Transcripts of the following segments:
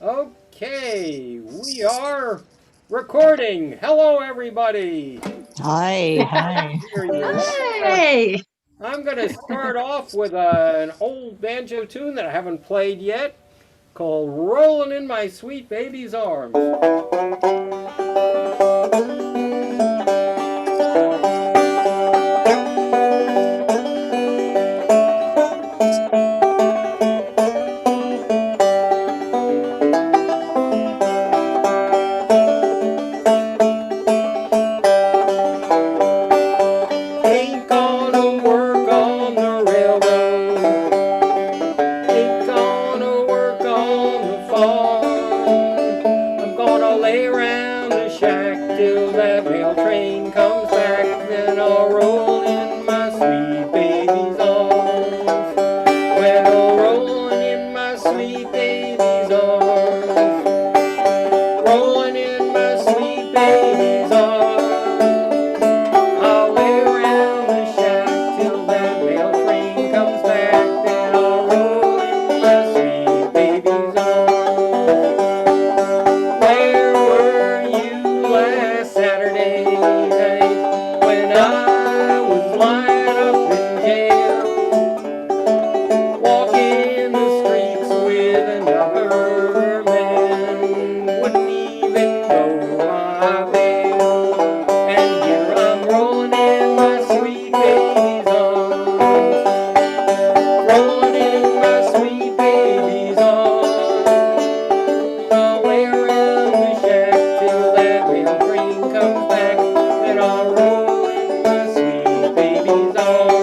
Okay, we are recording. Hello, everybody. Hi, hi. Hear you. Hey! I'm gonna start off with an old banjo tune that I haven't played yet, called "Rolling in My Sweet Baby's Arms." Ain't gonna work on the railroad. Ain't gonna work on the farm. I'm gonna lay around the shack till that mail train comes back. Then I'll roll in my sweet baby's arms. Well, rolling in my sweet baby's arms. Rolling in my sweet baby's arms. I'll lay around the shack till that mail train comes back. Then I'll roll in my sweet baby's arms. Where were you last Saturday night when I was lying up in jail? Walking the streets with another man. Wouldn't even know my bail. And here I'm rolling in my sweet baby's arms. Rolling in my sweet baby's arms. I'll lay around the shack till that mail train comes back. Then I'll roll in my sweet baby's arms.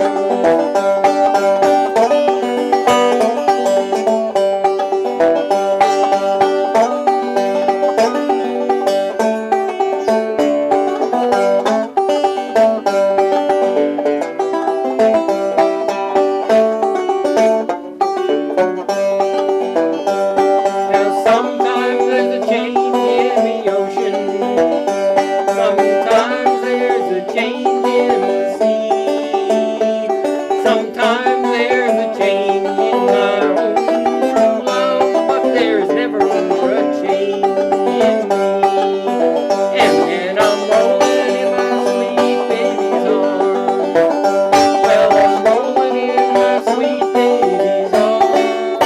Now sometimes there's a change in the ocean. Sometimes there's a change in the sea. Sometimes there's a change in my own true love, but there's never a change in me. And when I'm rolling in my sweet baby's arms, well, I'm rolling in my sweet baby's arms.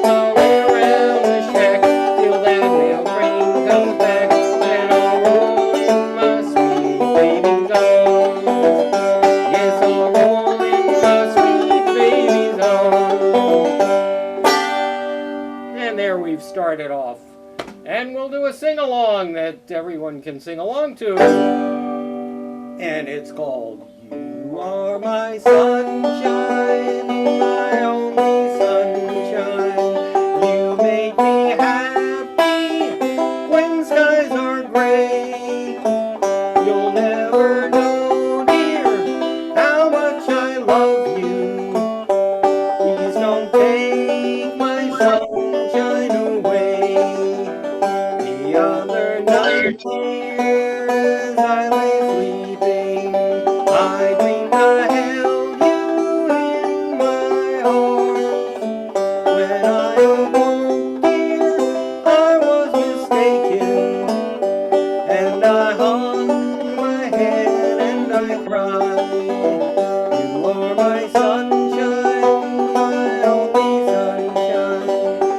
I'll lay around the shack till that mail train comes back. Then I'll roll in my sweet baby's arms. Yes, I'll roll in my sweet baby's arms. And there we've started off. And we'll do a sing-along that everyone can sing along to. And it's called "You Are My Sunshine, My Only Sunshine." You make me happy when skies are gray. You'll never know, dear, how much I love you. Please don't take my sunshine away. The other night, dear, as I lay sleeping, I dreamed I held you in my arms. When I awoke, dear, I was mistaken, and I hung my head and I cried. You are my sunshine, my only sunshine.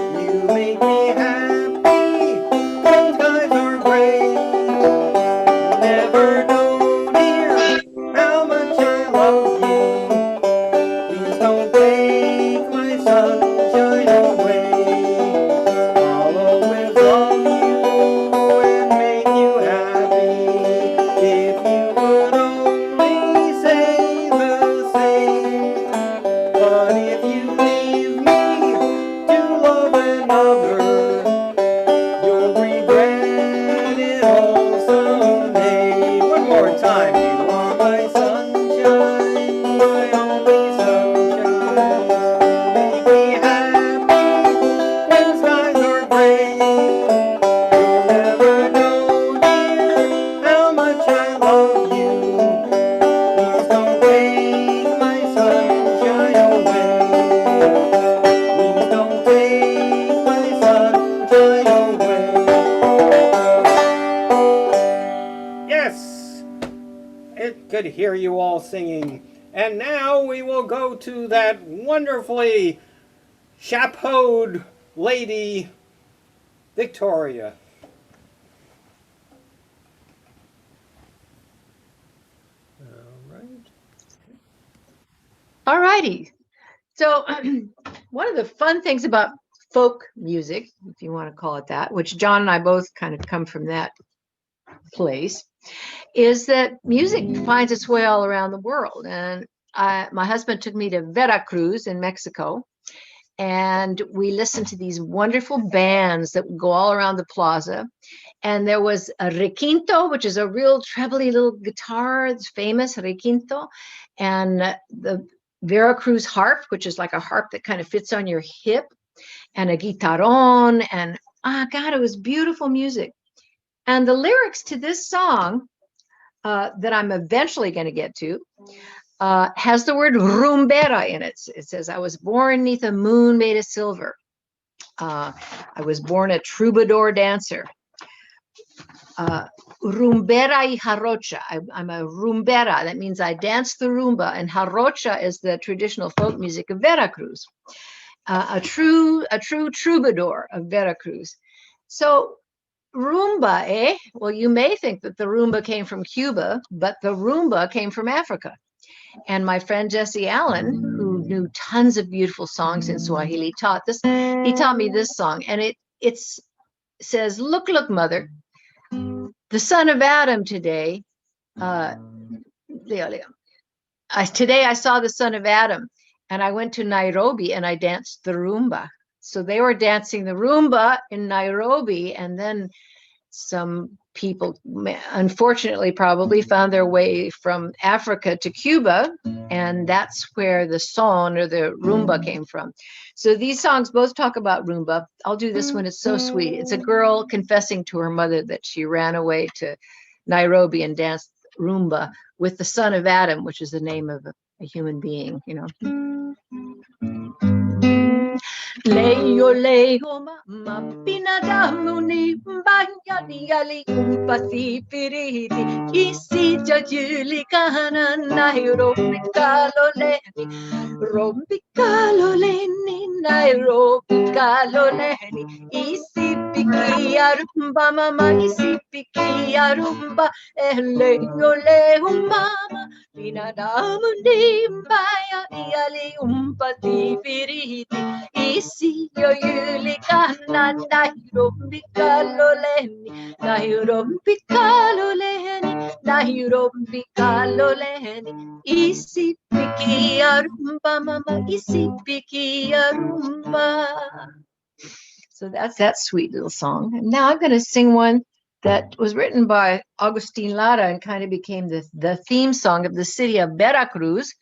could hear you all singing. And now we will go to that wonderfully chapeaued lady, Victoria. All righty. So one of the fun things about folk music, if you want to call it that, which John and I both kind of come from that place, is that music finds its way all around the world. And my husband took me to Veracruz in Mexico, and we listened to these wonderful bands that would go all around the plaza. And there was a requinto, which is a real trebly little guitar. It's famous, requinto. And the Veracruz harp, which is like a harp that kind of fits on your hip, and a guitarron. And God, it was beautiful music. And the lyrics to this song that I'm eventually going to get to has the word rumbera in it. It says, I was born neath a moon made of silver. I was born a troubadour dancer. Rumbera y jarocha. I'm a rumbera. That means I dance the rumba. And jarocha is the traditional folk music of Veracruz. A true troubadour of Veracruz. So rumba, eh? Well, you may think that the rumba came from Cuba, but the rumba came from Africa. And my friend Jesse Allen, who knew tons of beautiful songs in Swahili, he taught me this song. And it says, look, mother, the son of Adam today. Today I saw the son of Adam, and I went to Nairobi and I danced the rumba. So they were dancing the rumba in Nairobi, and then some people, unfortunately, probably found their way from Africa to Cuba, and that's where the son or the rumba came from. So these songs both talk about rumba. I'll do this one. It's so sweet. It's a girl confessing to her mother that she ran away to Nairobi and danced rumba with the son of Adam, which is the name of a human being, you know. Leo mama pinadamuni banya diali umpati piriti isi jajuli kana Nairobi kaloleni Nairobi kaloleni isi piki arumba mama isi piki arumba leo mama pinadamuni banya diali umpati piriti isi yo yuli kana Nairobi kaloleni isi piki arumba mama isi piki arumba. So that's that sweet little song. And now I'm going to sing one that was written by Agustin Lara and kind of became the theme song of the city of Veracruz.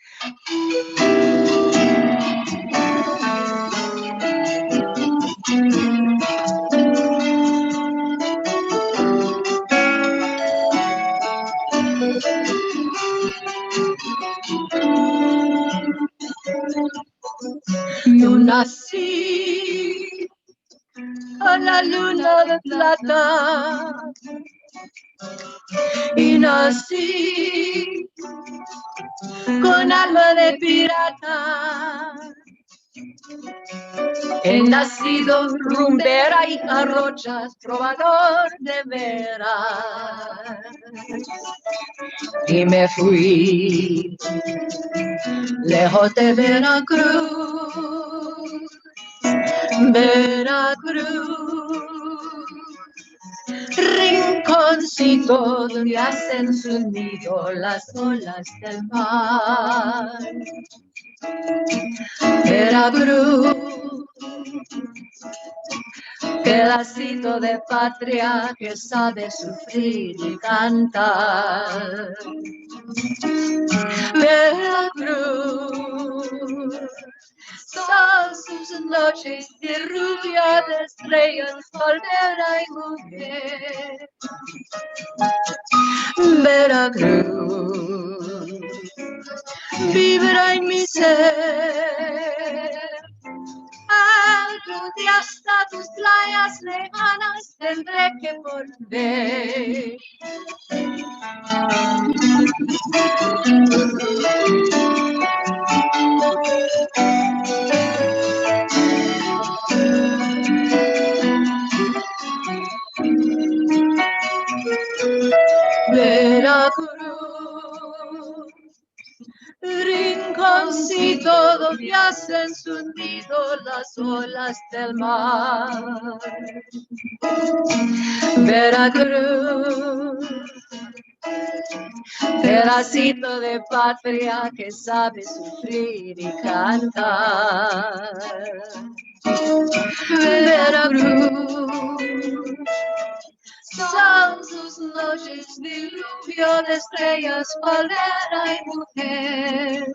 Yo nací a la luna de plata y nací con alma de pirata. He nacido rumbera y carrochas, trovador de veras. Y me fui lejos de Veracruz, rinconcito donde hacen su nido las olas del mar. Veracruz, pedacito de patria que sabe sufrir y cantar. Veracruz, son sus noches de rubia, de estrellas, soltera y mujer. Veracruz, vibra en mi ser, Algún día hasta tus playas lejanas tendré que volver. Veracruz, rinconcito donde hacen su nido las olas del mar. Veracruz, pedacito de patria que sabe sufrir y cantar. Veracruz, son sus noches diluvio de estrellas, palera y mujer.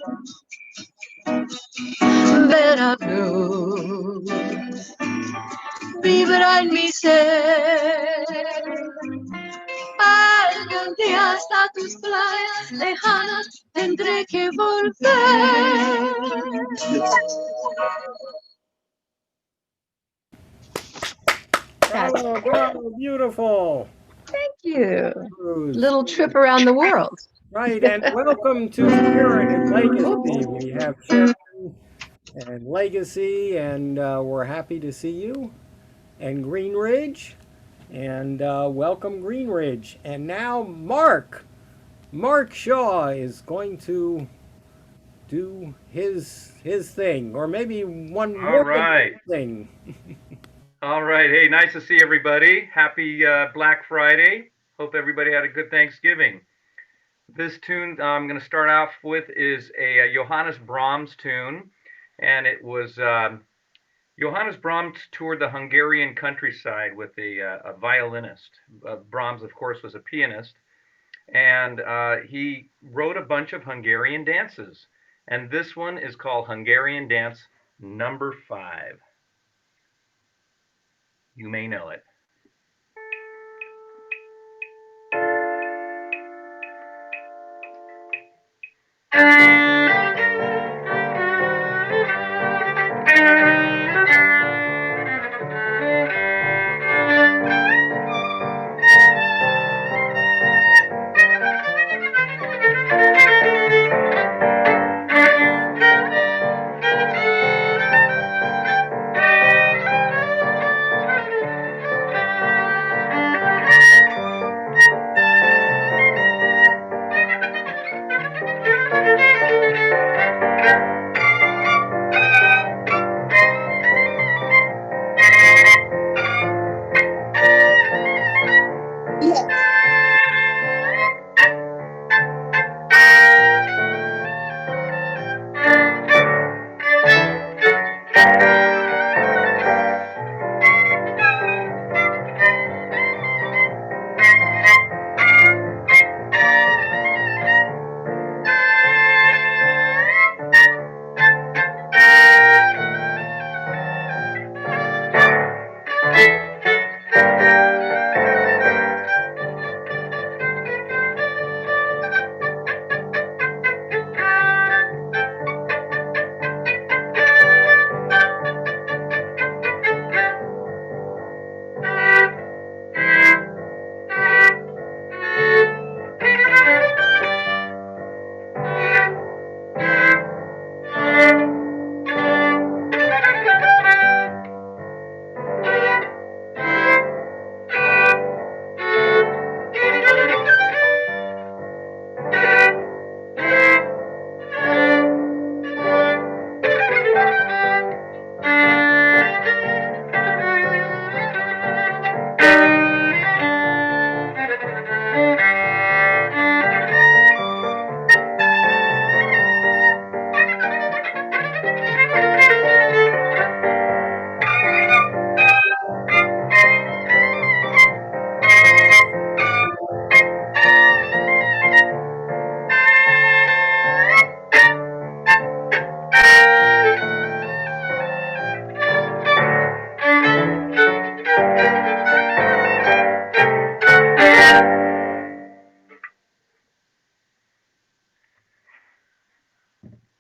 Veracruz, vibra en mi ser. Algún día hasta tus playas lejanas tendré que volver. Bravo, bravo, beautiful. Thank you. Bruce. Little trip around the world. Right, and welcome to Spirit and Legacy. We have Sharon and Legacy, and we're happy to see you. And Green Ridge, and welcome Green Ridge. And now Mark Shaw is going to do his thing, or maybe one more thing. All right. Hey, nice to see everybody. Happy Black Friday. Hope everybody had a good Thanksgiving. This tune I'm going to start off with is a Johannes Brahms tune, and it was Johannes Brahms toured the Hungarian countryside with a violinist. Brahms, of course, was a pianist, and he wrote a bunch of Hungarian dances. And this one is called Hungarian Dance Number 5. You may know it.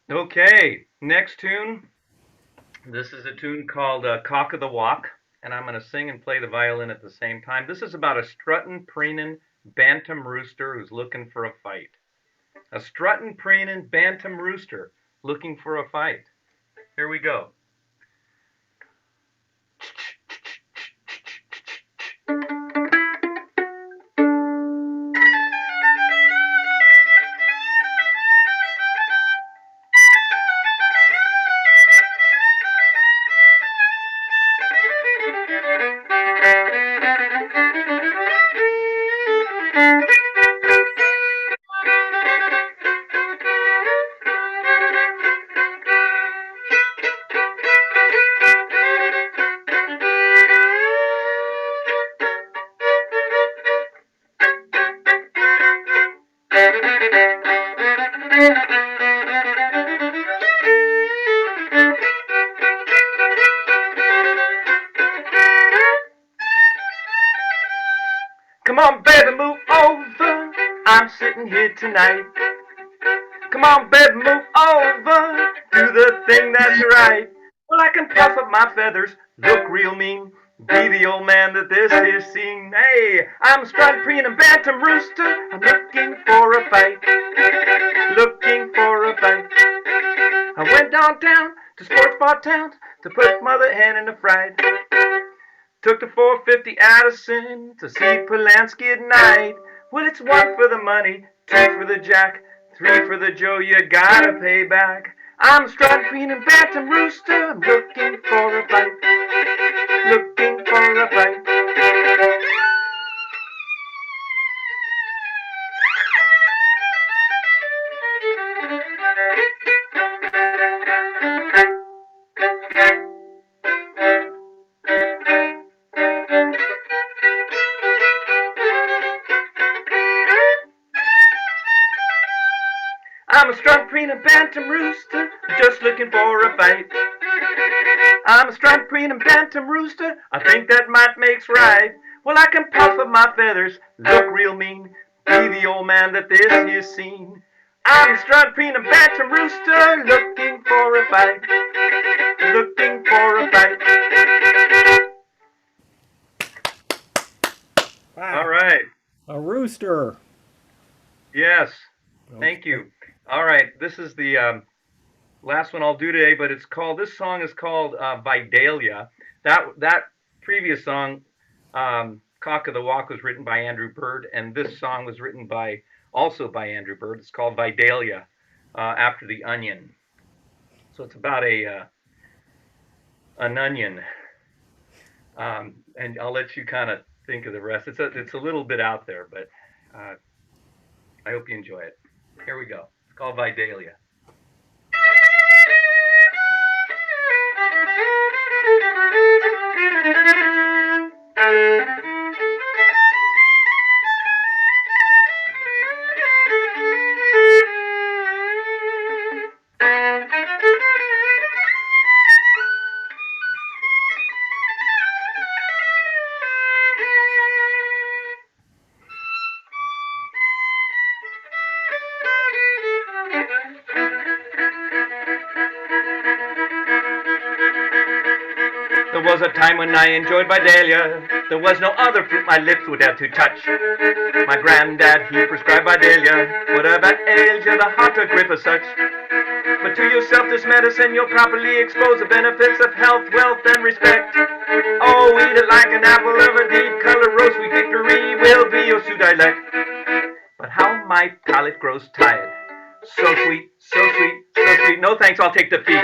Okay, next tune This is a tune called Cock of the Walk, and I'm going to sing and play the violin at the same time. This is about a struttin', preenin' bantam rooster who's looking for a fight. A struttin', preenin' bantam rooster looking for a fight. Here we go. Come on, baby, move over. I'm sitting here tonight. Come on, baby, move over. Do the thing that's right. Well, I can puff up my feathers, look real mean, be the old man that this here's seen. Hey, I'm a strutting, preening bantam rooster. I'm looking for a fight. Looking for a fight. I went downtown to Sports Bar Town to put Mother Hen in the fried. Took the 450 Addison to see Polanski at night. Well, it's 1 for the money, 2 for the jack, 3 for the Joe you gotta pay back. I'm a strutting, preening bantam rooster. I'm looking for a fight. Looking for a fight. I'm a strutting, preening bantam rooster, just looking for a fight. I'm a strutting, preening bantam rooster, I think that might makes right. Well, I can puff up my feathers, look real mean, be the old man that this here's seen. I'm a strutting, preening bantam rooster, looking for a fight. Looking for a fight. Wow. All right. A rooster. Yes. Thank you. All right. This is the last one I'll do today, but this song is called Vidalia. That previous song, Cock of the Walk, was written by Andrew Bird, and this song was written also by Andrew Bird. It's called Vidalia, after the onion. So it's about an onion, and I'll let you kind of think of the rest. It's a little bit out there, but I hope you enjoy it. Here we go. It's called Vidalia. There was a time when I enjoyed Vidalia. There was no other fruit my lips would have to touch. My granddad, he prescribed Vidalia. Whatever ails you, the heart to grip as such. But to yourself this medicine, you'll properly expose the benefits of health, wealth, and respect. Oh, eat it like an apple of a deep color roast. Sweet victory will be your sweet dialect. But how my palate grows tired. So sweet, so sweet, so sweet. No thanks, I'll take defeat.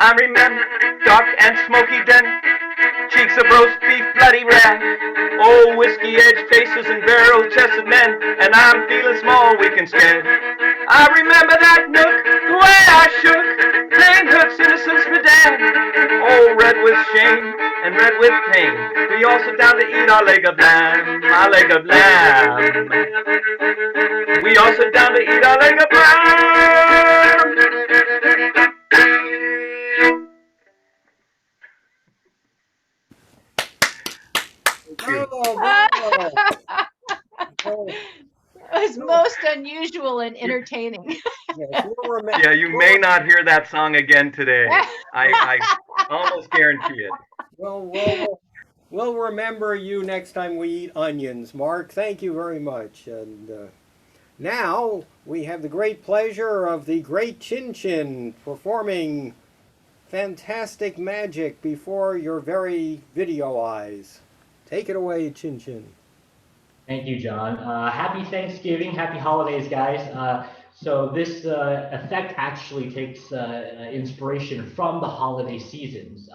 I remember dark and smoky den, cheeks of roast beef, bloody red, old whiskey edged faces and barrel chested men, and I'm feeling small, weak and scared. I remember that nook, the way I shook, playing hooks, innocence me dead. Oh, red with shame and red with pain, we all sit down to eat our leg of lamb, our leg of lamb. We all sit down to eat our leg of lamb. Bravo, bravo. Oh, It was most unusual and entertaining. yes, Yeah, you may not hear that song again today. I almost guarantee it. We'll remember you next time we eat onions, Mark. Thank you very much. And now we have the great pleasure of the great Chin Chin performing fantastic magic before your very video eyes. Take it away, Chin Chin. Thank you, John. Happy Thanksgiving, happy holidays, guys. So this effect actually takes inspiration from the holiday seasons.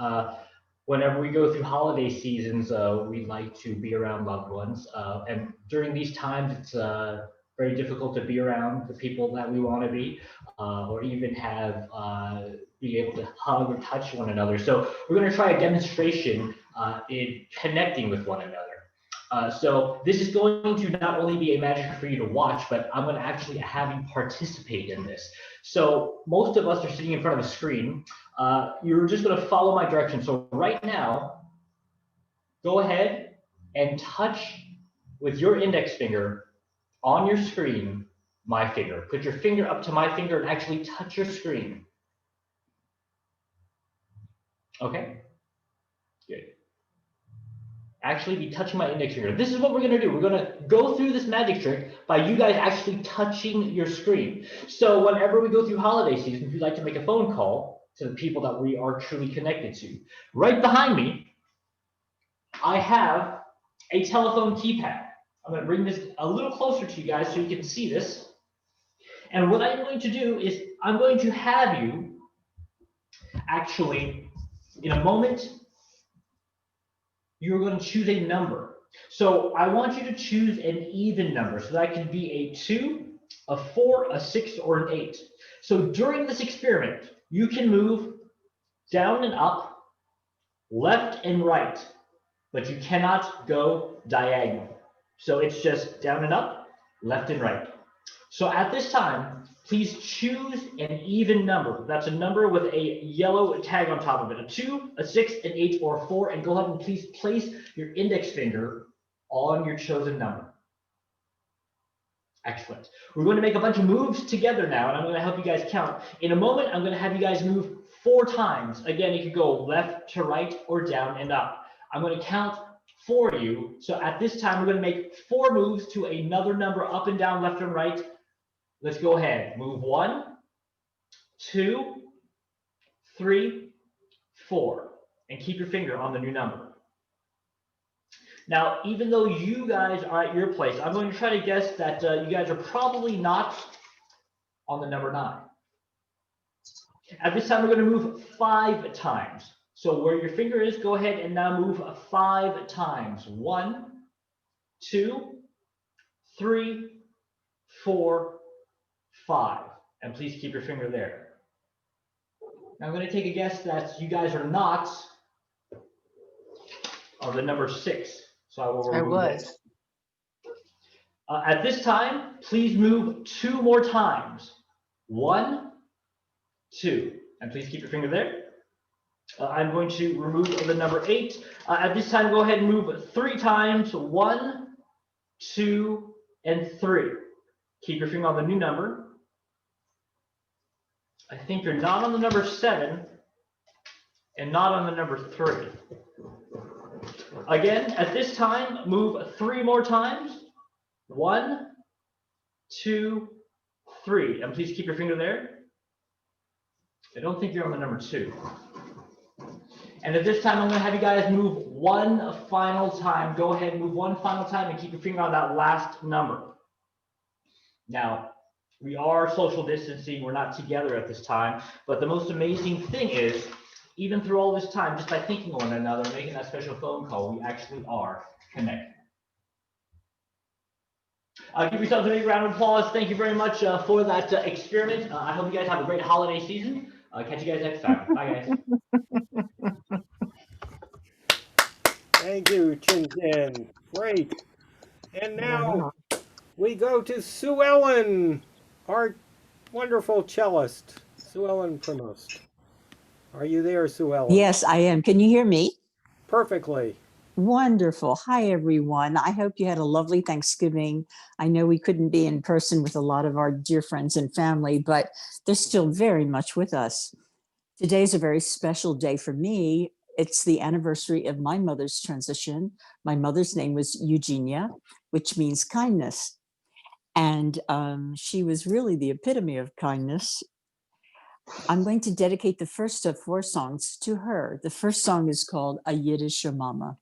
Whenever we go through holiday seasons, we like to be around loved ones. And during these times, it's very difficult to be around the people that we want to be, or even have be able to hug or touch one another. So we're going to try a demonstration in connecting with one another. So this is going to not only be a magic for you to watch, but I'm going to actually have you participate in this. So most of us are sitting in front of a screen. You're just going to follow my direction. So right now, go ahead and touch with your index finger on your screen my finger. Put your finger up to my finger and actually touch your screen. Okay, good. Actually be touching my index finger. This is what we're going to do. We're going to go through this magic trick by you guys actually touching your screen. So whenever we go through holiday season, if you'd like to make a phone call to the people that we are truly connected to, right behind me, I have a telephone keypad. I'm going to bring this a little closer to you guys so you can see this. And what I'm going to do is I'm going to have you actually, in a moment, you're going to choose a number. So I want you to choose an even number. So that can be a 2, a 4, a 6, or an 8. So during this experiment, you can move down and up, left and right, but you cannot go diagonal. So it's just down and up, left and right. So at this time, please choose an even number. That's a number with a yellow tag on top of it. A 2, a 6, an 8, or a 4. And go ahead and please place your index finger on your chosen number. Excellent. We're going to make a bunch of moves together now, and I'm going to help you guys count. In a moment, I'm going to have you guys move 4 times. Again, you could go left to right or down and up. I'm going to count for you. So at this time, we're going to make 4 moves to another number up and down, left and right. Let's go ahead. Move 1, 2, 3, 4, and keep your finger on the new number. Now, even though you guys are at your place, I'm going to try to guess that you guys are probably not on the number 9. At this time, we're going to move 5 times. So where your finger is, go ahead and now move 5 times. 1, 2, 3, 4, 5. And please keep your finger there. Now I'm going to take a guess that you guys are not on the number 6. So I will remove it. At this time, please move 2 more times. 1, 2. And please keep your finger there. I'm going to remove the number 8. At this time, go ahead and move 3 times. 1, 2, and 3. Keep your finger on the new number. I think you're not on the number 7 and not on the number 3. Again, at this time, move 3 more times. 1, 2, 3. And please keep your finger there. I don't think you're on the number 2. And at this time, I'm going to have you guys move 1 final time. Go ahead and move 1 final time and keep your finger on that last number. Now, we are social distancing. We're not together at this time. But the most amazing thing is even through all this time, just by thinking of one another, making that special phone call, we actually are connected. Give yourselves a big round of applause. Thank you very much for that experiment. I hope you guys have a great holiday season. Catch you guys next time. Bye, guys. Thank you, Chin. Great. And now we go to Suellen, our wonderful cellist, Suellen Primost. Are you there, Suellen? Yes, I am. Can you hear me? Perfectly. Wonderful. Hi, everyone. I hope you had a lovely Thanksgiving. I know we couldn't be in person with a lot of our dear friends and family, but they're still very much with us. Today's a very special day for me. It's the anniversary of my mother's transition. My mother's name was Eugenia, which means kindness. And she was really the epitome of kindness. I'm going to dedicate the first of 4 songs to her. The first song is called A Yiddish Mama.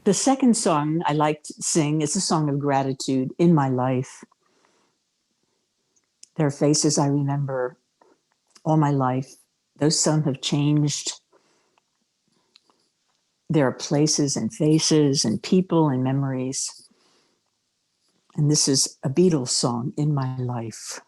The second song I like to sing is a song of gratitude in my life. There are faces I remember all my life. Those some have changed. There are places and faces and people and memories. And this is a Beatles song, In My Life.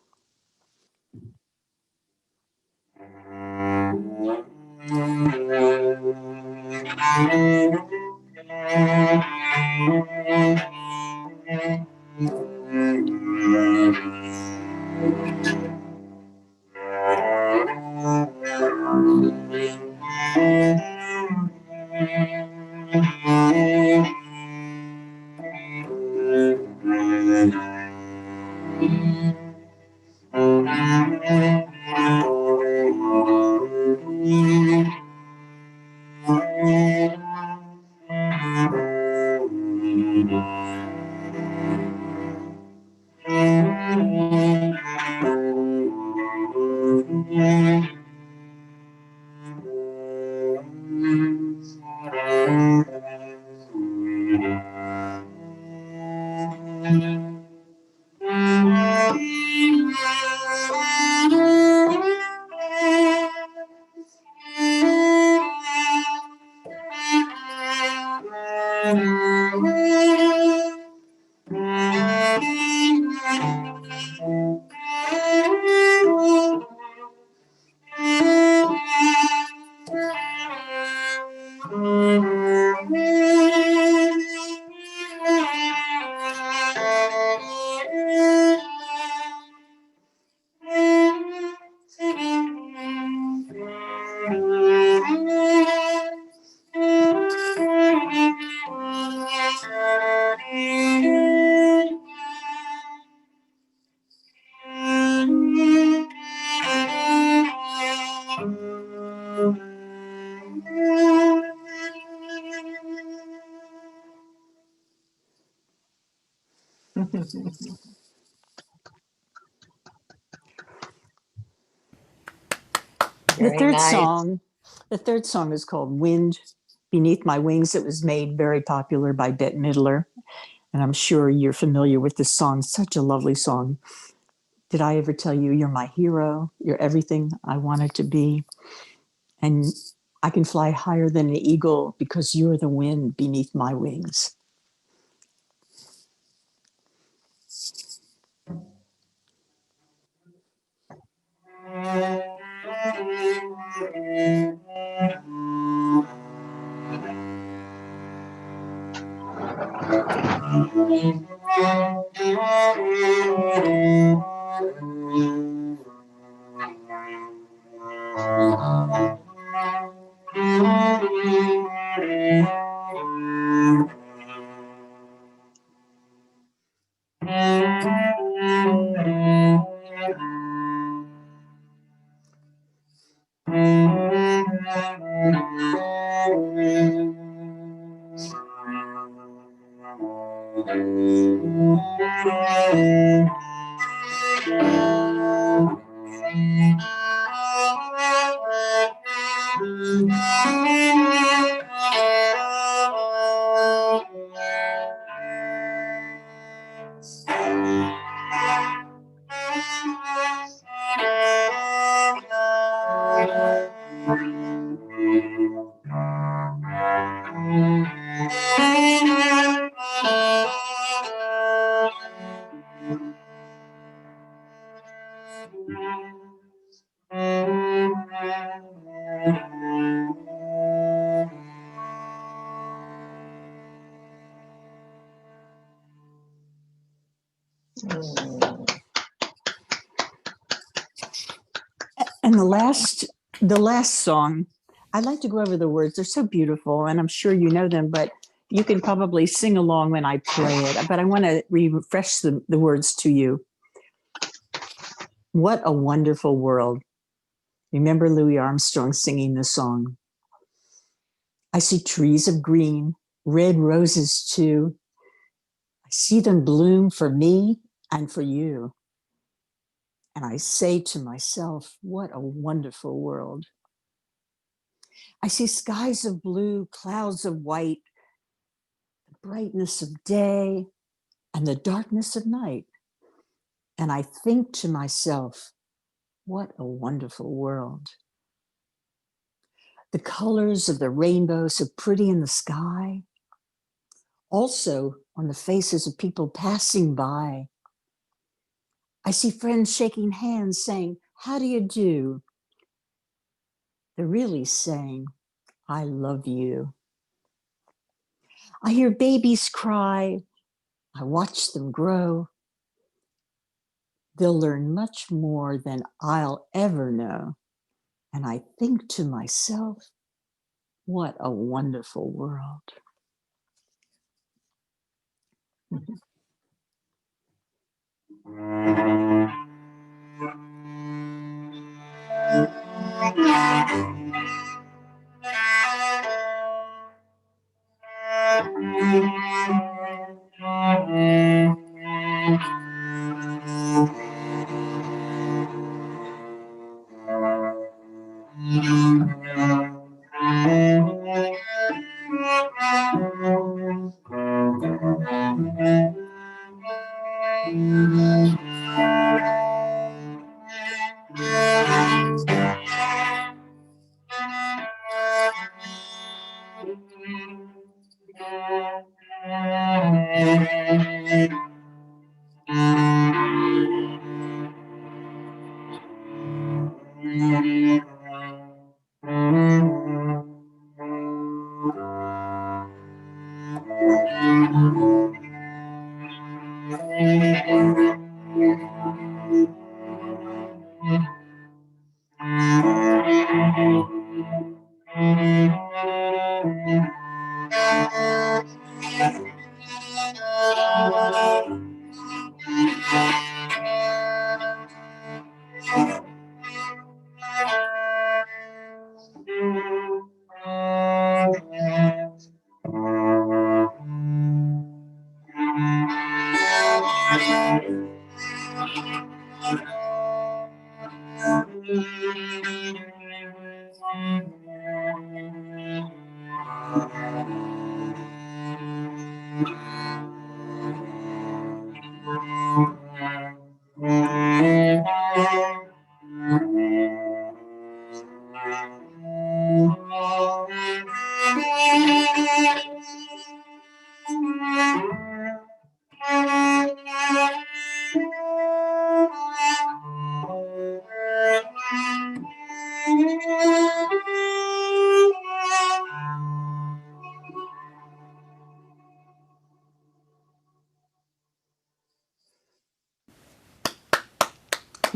The Very third nice. song, the third song is called Wind Beneath My Wings. It was made very popular by Bette Midler, and I'm sure you're familiar with this song. Such a lovely song. Did I ever tell you you're my hero? You're everything I wanted to be. And I can fly higher than an eagle because you're the wind beneath my wings. And the last song, I'd like to go over the words. They're so beautiful, and I'm sure you know them, but you can probably sing along when I play it. But I want to refresh the words to you. What a wonderful world. Remember Louis Armstrong singing this song. I see trees of green, red roses too. I see them bloom for me and for you. And I say to myself, what a wonderful world. I see skies of blue, clouds of white, the brightness of day and the darkness of night. And I think to myself, what a wonderful world. The colors of the rainbow so pretty in the sky, also on the faces of people passing by. I see friends shaking hands saying, how do you do? They're really saying, I love you. I hear babies cry. I watch them grow. They'll learn much more than I'll ever know. And I think to myself, what a wonderful world.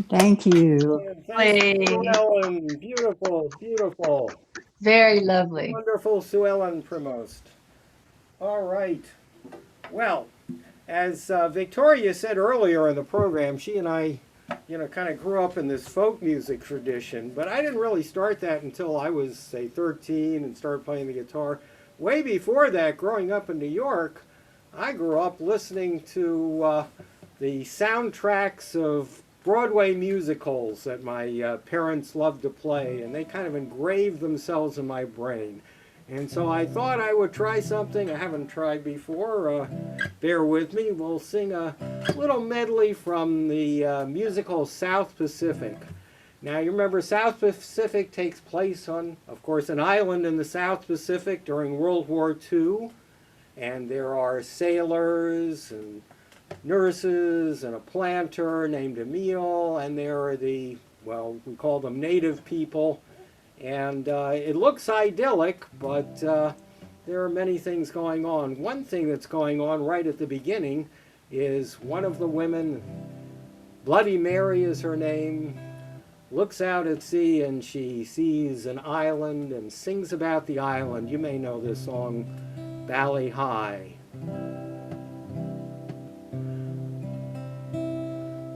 Thank you. Thanks, Suellen. Beautiful, beautiful. Very lovely. Wonderful Suellen Primost. All right. Well, as Victoria said earlier in the program, she and I, kind of grew up in this folk music tradition, but I didn't really start that until I was, say, 13 and started playing the guitar. Way before that, growing up in New York, I grew up listening to the soundtracks of Broadway musicals that my parents loved to play, and they kind of engraved themselves in my brain. And so I thought I would try something I haven't tried before. Bear with me. We'll sing a little medley from the musical South Pacific. Now, you remember South Pacific takes place on, of course, an island in the South Pacific during World War II. And there are sailors and nurses and a planter named Emile, and there are the, well, we call them native people. And it looks idyllic, but there are many things going on. One thing that's going on right at the beginning is one of the women, Bloody Mary is her name, looks out at sea and she sees an island and sings about the island. You may know this song, Valley High.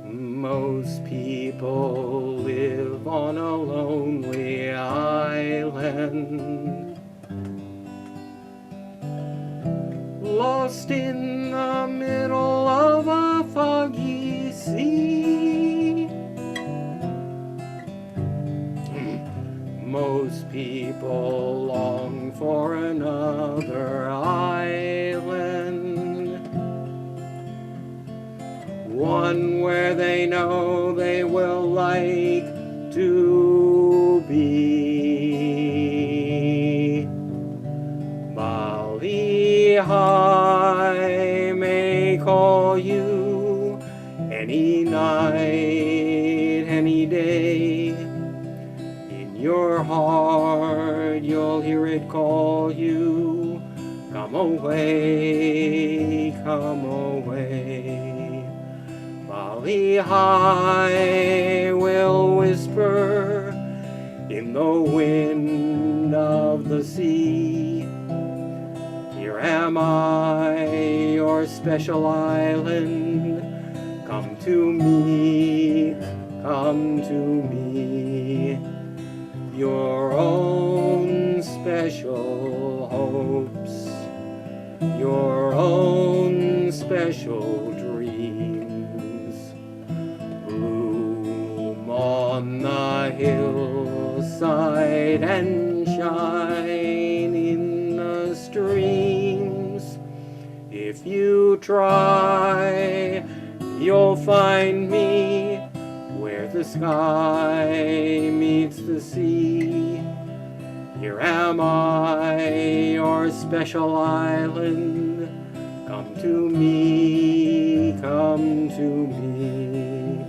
Most people live on a lonely island, lost in the middle of a foggy sea. Most people long for another island, one where they know they will like to be. Bali High may call you any night, any day. In your heart you'll hear it call you. Come away, come away. Bali High will whisper in the wind of the sea. Here am I, your special island. Come to me, come to me. Your own special hopes, your own special dreams bloom on the hillside and shine in the streams. If you try, you'll find me where the sky meets the sea. Here am I, your special island. Come to me, come to me.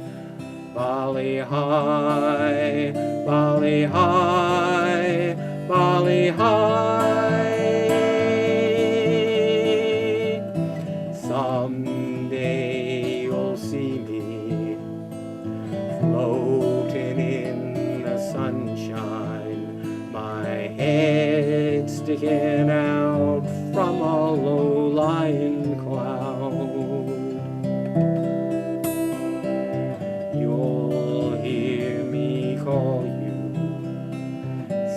Bali High, Bali High, Bali High. Someday you'll see me floating in the sunshine, my head sticking out from a low-lying cloud. You'll hear me call you,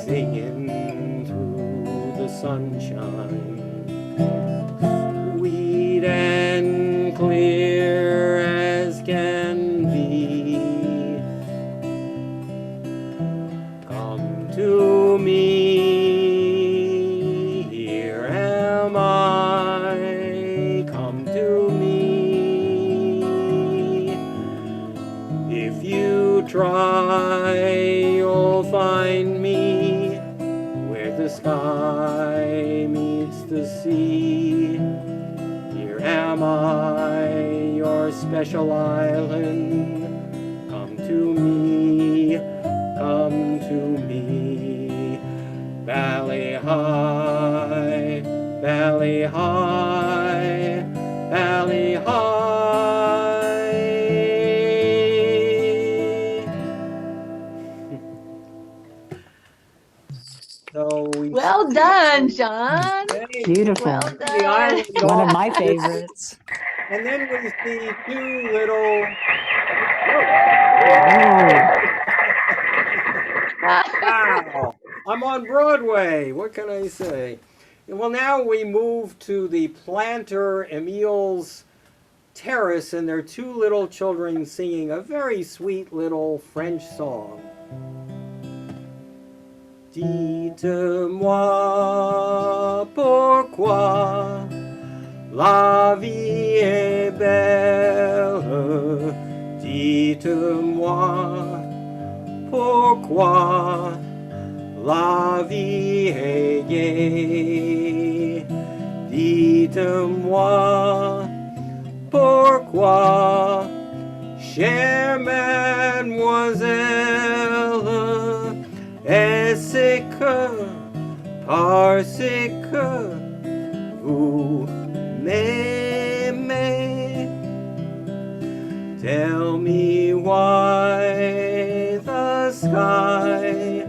singing through the sunshine, sweet and clear as can be. me. Here am I, come to me. If you try, you'll find me where the sky meets the sea. Here am I, your special island. Come to me, come to me. Valley high, valley high, valley high. So we Well done, John. Beautiful. Well the done. island One of off. my favorites. And then we see two little. Wow, I'm on Broadway. What can I say? Well, now we move to the planter Emile's terrace, and there are two little children singing a very sweet little French song. Dites-moi pourquoi la vie est belle. Dites-moi pourquoi la vie est gaie. Dites-moi pourquoi, chère mademoiselle, est-ce que parce que vous m'aimez? Tell me why the sky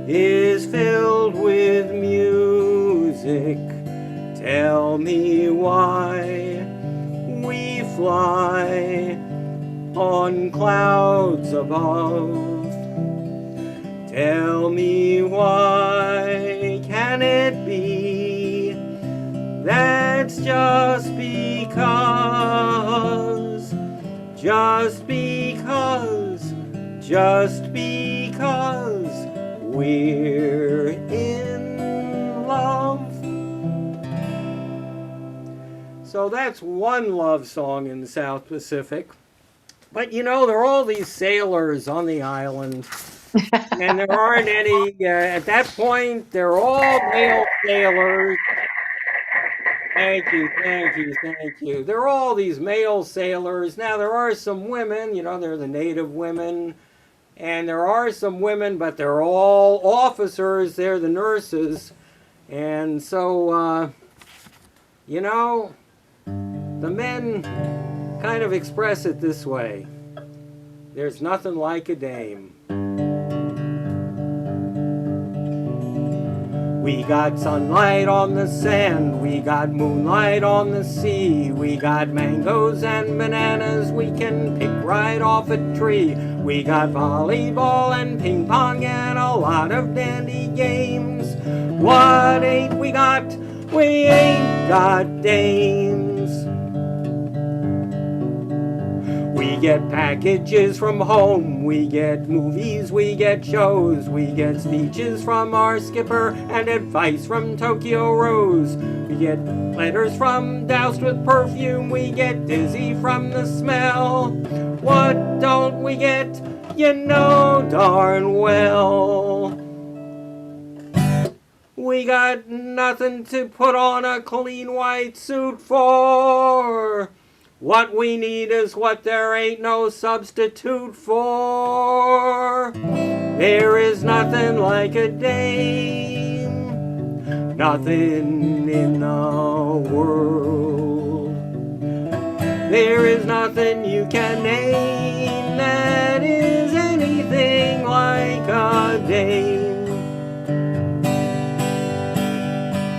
is filled with music. Tell me why we fly on clouds above. Tell me why can it be that's just because, just because, just because we're in love. So that's one love song in the South Pacific. But you know, there are all these sailors on the island, and there aren't any, at that point, they're all male sailors. Thank you, thank you, thank you. There are all these male sailors. Now, there are some women, you know, they're the native women, and there are some women, but they're all officers, they're the nurses. And so, you know, the men kind of express it this way: there's nothing like a dame. We got sunlight on the sand, we got moonlight on the sea, we got mangoes and bananas we can pick right off a tree. We got volleyball and ping pong and a lot of dandy games. What ain't we got? We ain't got dames. We get packages from home, we get movies, we get shows, we get speeches from our skipper and advice from Tokyo Rose. We get letters from doused with perfume, we get dizzy from the smell. What don't we get? You know darn well. We got nothing to put on a clean white suit for. What we need is what there ain't no substitute for. There is nothing like a dame, nothing in the world. There is nothing you can name that is anything like a dame.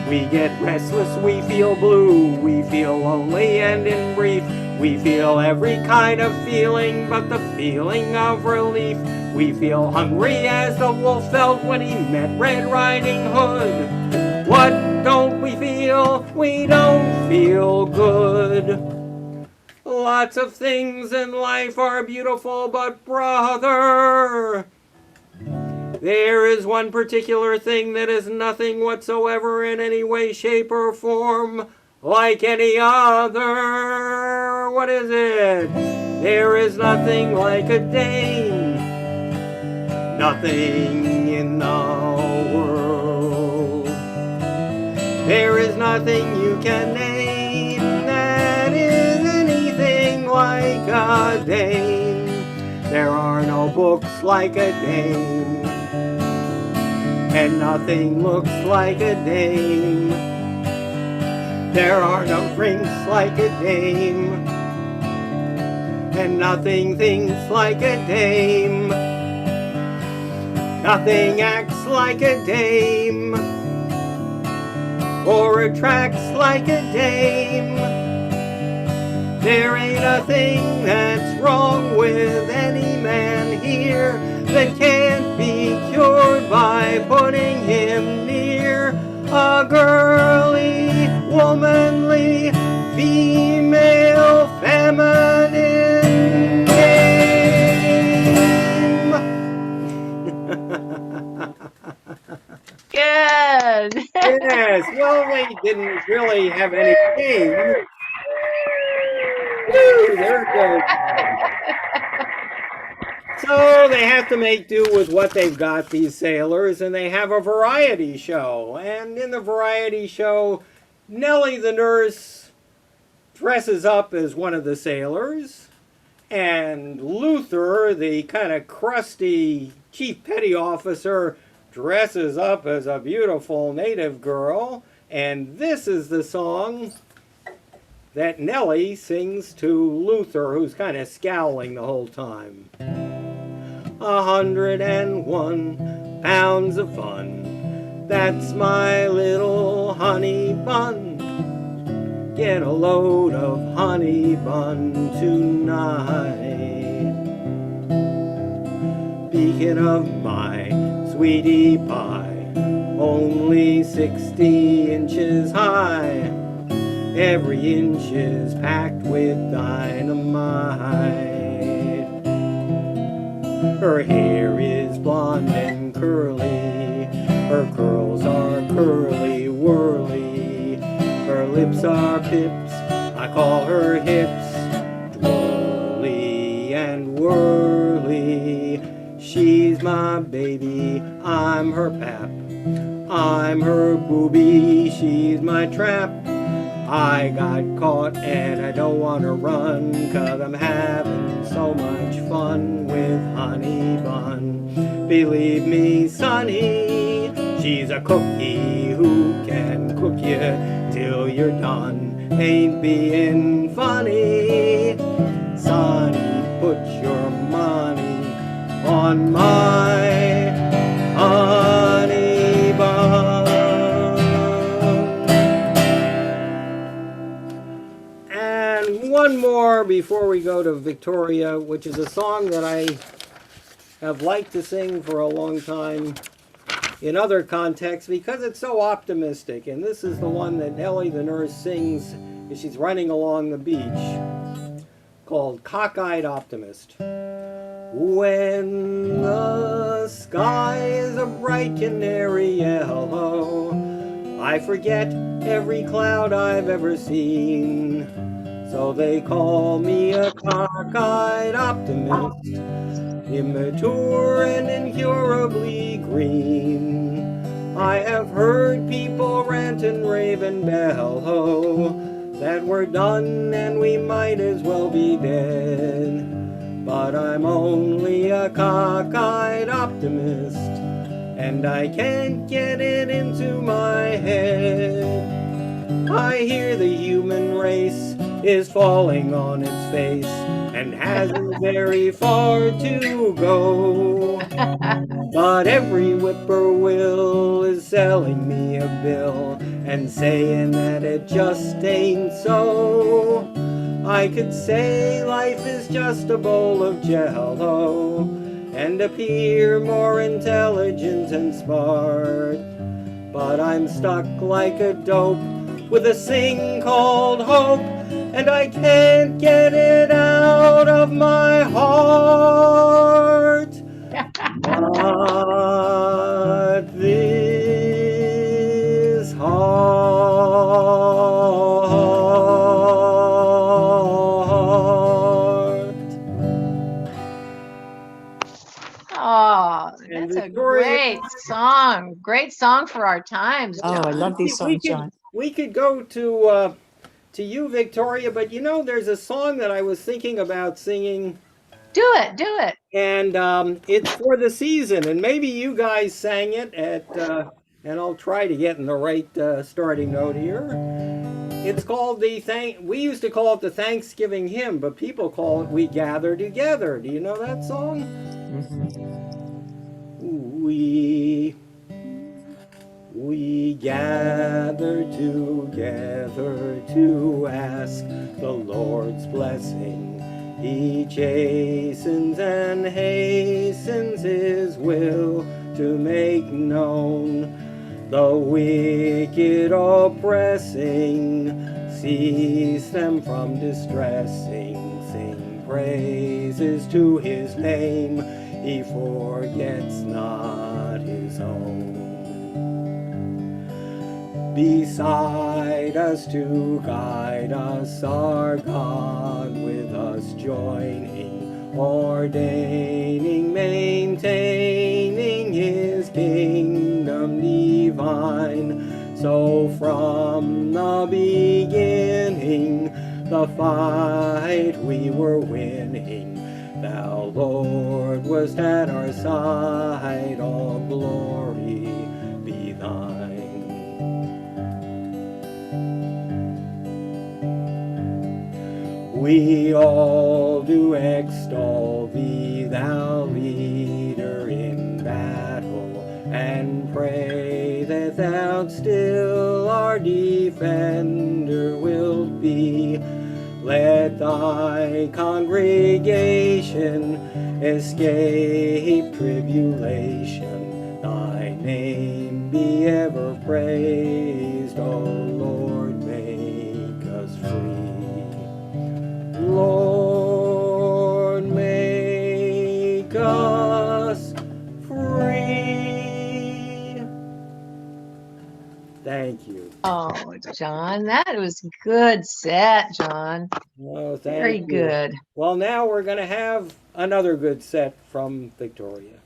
We get restless, we feel blue, we feel lonely, and in brief, we feel every kind of feeling but the feeling of relief. We feel hungry as the wolf felt when he met Red Riding Hood. What don't we feel? We don't feel good. Lots of things in life are beautiful, but brother, There is one particular thing that is nothing whatsoever in any way, shape, or form like any other. What is it? There is nothing like a dame. Nothing in the world. There is nothing you can name that is anything like a dame. There are no books like a dame, and nothing looks like a dame. There are no drinks like a dame, and nothing thinks like a dame. Nothing acts like a dame, or attracts like a dame. There ain't a thing that's wrong with any man here that can't be cured by putting him near a girly, womanly, female, feminine dame. Good. Yes, well, they didn't really have any name. Woo, there it goes. So they have to make do with what they've got, these sailors, and they have a variety show. And in the variety show, Nellie the nurse dresses up as one of the sailors, and Luther, the kind of crusty chief petty officer, dresses up as a beautiful native girl. And this is the song that Nellie sings to Luther, who's kind of scowling the whole time. 101 pounds of fun, that's my little honey bun. Get a load of honey bun tonight. Speaking of my sweetie pie, only 60 inches high. Every inch is packed with dynamite. Her hair is blonde and curly. Her curls are curly whirly. Her lips are pips. I call her hips. Twirly and whirly. She's my baby. I'm her pap. I'm her booby. She's my trap. I got caught and I don't want to run, 'cause I'm having so much fun with honey bun. Believe me, sonny, she's a cookie who can cook you till you're done. Ain't being funny, sonny, put your money on my honey bun. One more before we go to Victoria, which is a song that I have liked to sing for a long time in other contexts because it's so optimistic. And this is the one that Nellie the nurse sings as she's running along the beach, called Cockeyed Optimist. When the sky is a bright canary yellow, I forget every cloud I've ever seen. So they call me a cockeyed optimist, immature and incurably green. I have heard people rant and rave and bellow that we're done and we might as well be dead. But I'm only a cockeyed optimist, and I can't get it into my head. I hear the human race is falling on its face and hasn't very far to go. But every whippoorwill is selling me a bill and saying that it just ain't so. I could say life is just a bowl of jello and appear more intelligent and smart. But I'm stuck like a dope with a thing called hope, and I can't get it out of my heart. Oh, And that's a Victoria, great song. Great song for our times, Oh, I John. love these songs, John. we could go to you, Victoria, but you know, there's a song that I was thinking about singing, Do it, do it. and it's for the season, and maybe you guys sang it and I'll try to get in the right starting note here. It's called we used to call it the Thanksgiving hymn, but people call it We Gather Together. Do you know that song? We gather together to ask the Lord's blessing. He chastens and hastens his will to make known. The wicked oppressing, cease them from distressing. Sing praises to his name, he forgets not his own. Beside us to guide us, our God with us joining, ordaining, maintaining his kingdom divine. So from the beginning, the fight we were winning. Thou, Lord, wast at our side, all glory be thine. We all do extol thee, thou leader in battle, and pray that thou still our defender wilt be. Let thy congregation escape tribulation, thy name be ever praised, O Lord, make us free. Lord, make us free. Thank you. Oh, John, that was a good set, John. Oh, thank Very you. good. Well, now we're going to have another good set from Victoria.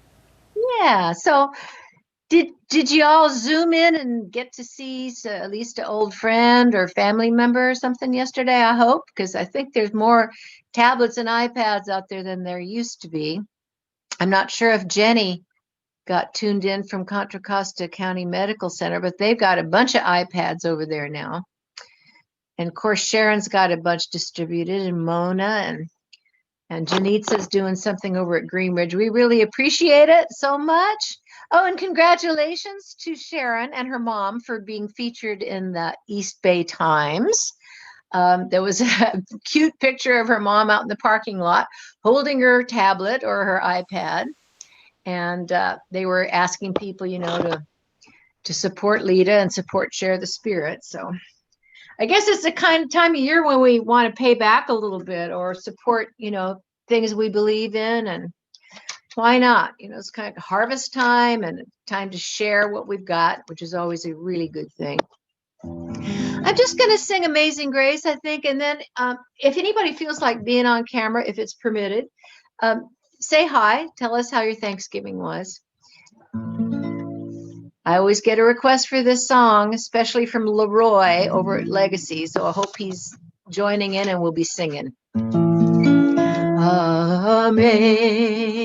Yeah. So did you all zoom in and get to see at least an old friend or family member or something yesterday? I hope, because I think there's more tablets and iPads out there than there used to be. I'm not sure if Jenny got tuned in from Contra Costa County Medical Center, but they've got a bunch of iPads over there now. And of course, Sharon's got a bunch distributed, and Mona and Janitza's doing something over at Greenridge. We really appreciate it so much. Oh, and congratulations to Sharon and her mom for being featured in the East Bay Times. There was a cute picture of her mom out in the parking lot holding her tablet or her iPad. And they were asking people, to support LITA and support Share the Spirit. So I guess it's the kind of time of year when we want to pay back a little bit or support, things we believe in, and why not? It's kind of harvest time and time to share what we've got, which is always a really good thing. I'm just going to sing Amazing Grace, I think, and then if anybody feels like being on camera, if it's permitted, say hi, tell us how your Thanksgiving was. I always get a request for this song, especially from Leroy over at Legacy, so I hope he's joining in and we'll be singing.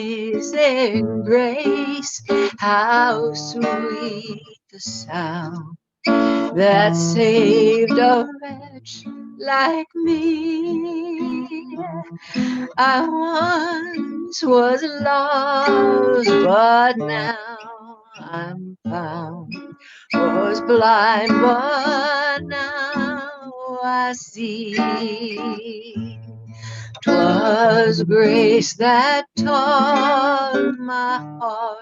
Amazing grace, how sweet the sound that saved a wretch like me. I once was lost, but now I'm found. Was blind, but now I see. 'Twas grace that taught my heart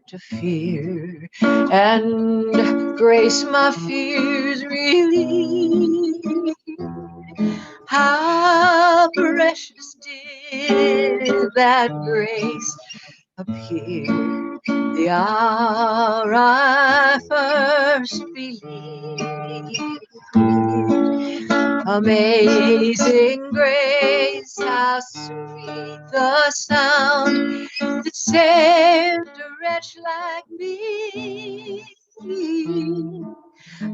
to fear, and grace my fears relieved. How precious did that grace appear the hour I first believed. Amazing grace, how sweet the sound that saved a wretch like me.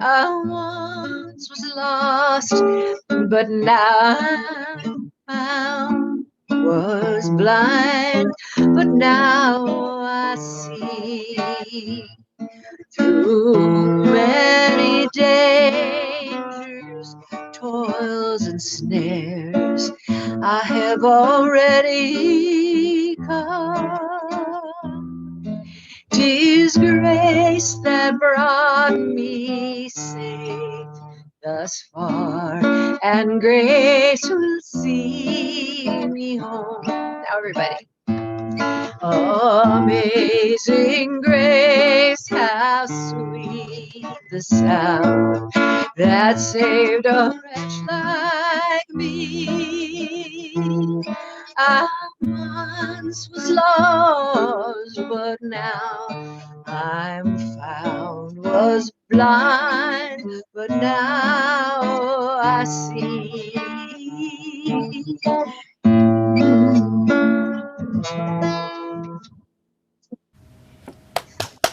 I once was lost, but now I'm found. Was blind, but now I see. Through many dangers, toils, and snares, I have already come. 'Tis grace that brought me safe thus far, and grace will see me home. Now, everybody. Amazing grace, how sweet the sound that saved a wretch like me. I once was lost, but now I'm found. Was blind, but now I see.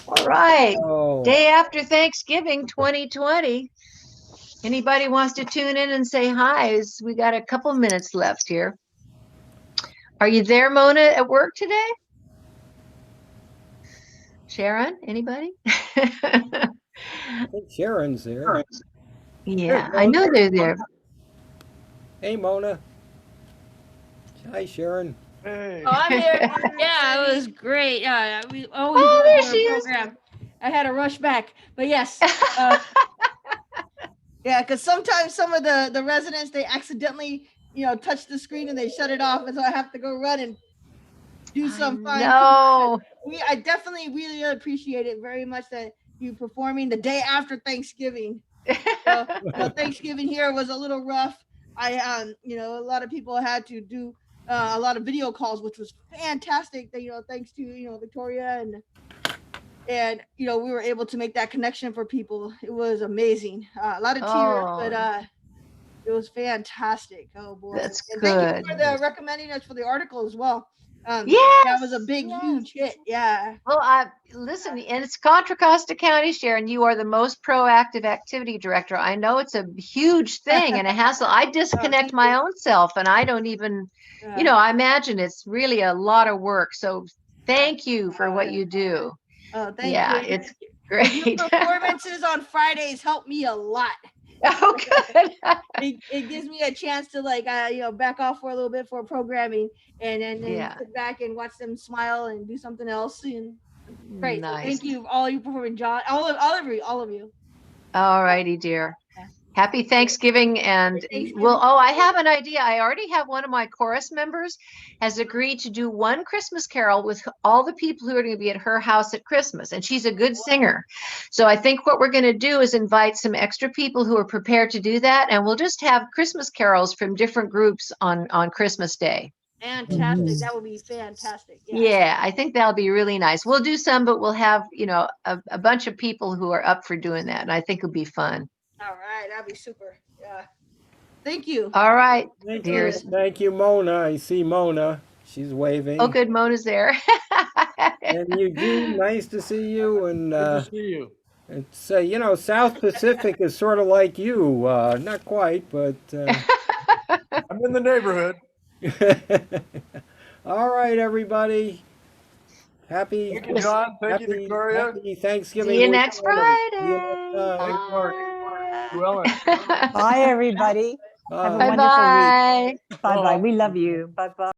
All right. Oh, Day after Thanksgiving 2020. Anybody wants to tune in and say hi? We got a couple minutes left here. Are you there, Mona, at work today? Sharon, anybody? I think Sharon's there. Yeah, I know they're there. Hey, Mona. Hi, Sharon. Hey. Oh, I'm here. Yeah, it was great. Yeah, we always Oh, love there our she is. program. I had to rush back, but yes. Yeah, because sometimes some of the residents, they accidentally, touch the screen and they shut it off, and so I have to go run and do some fine. No. I definitely really appreciate it very much that you performing the day after Thanksgiving. Thanksgiving here was a little rough. A lot of people had to do a lot of video calls, which was fantastic. That thanks to Victoria and we were able to make that connection for people. It was amazing. A lot of tears, but it was fantastic. Oh boy, That's and good. thank you for the recommending us for the article as well. Yes, that was a big, huge hit. Yeah. Well, listen, and it's Contra Costa County, Sharon. You are the most proactive activity director. I know it's a huge thing and a hassle. I disconnect my own self, and I don't even, I imagine it's really a lot of work. So thank you for what you do. Oh, thank you. Yeah, it's great. Your performances on Fridays help me a lot. Oh, good. It gives me a chance to back off for a little bit for programming and then sit back and watch them smile and do something else. And great. Nice. So thank you, all you performing, John, all of you. All righty, dear. Happy Thanksgiving. And I have an idea. I already have one of my chorus members has agreed to do one Christmas carol with all the people who are going to be at her house at Christmas. And she's a good singer. So I think what we're going to do is invite some extra people who are prepared to do that. And we'll just have Christmas carols from different groups on Christmas Day. Fantastic. That would be fantastic. Yeah, I think that'll be really nice. We'll do some, but we'll have, a bunch of people who are up for doing that. And I think it'll be fun. All right, that'd be super. Yeah. Thank you. All right, Thank dears. you. Thank you, Mona. I see Mona. She's waving. Oh, good. Mona's there. And Eugene, nice to see you. And Good to see you. it's South Pacific is sort of like you. Not quite, but I'm in the neighborhood. all right, everybody. Happy. Thank you, John. Thank you, Victoria. Happy Thanksgiving. See you next Friday. See you next time. Thanks, Mark. Suellen. Bye, everybody. Have a Bye. wonderful Bye-bye. week. Bye-bye. We love you. Bye-bye.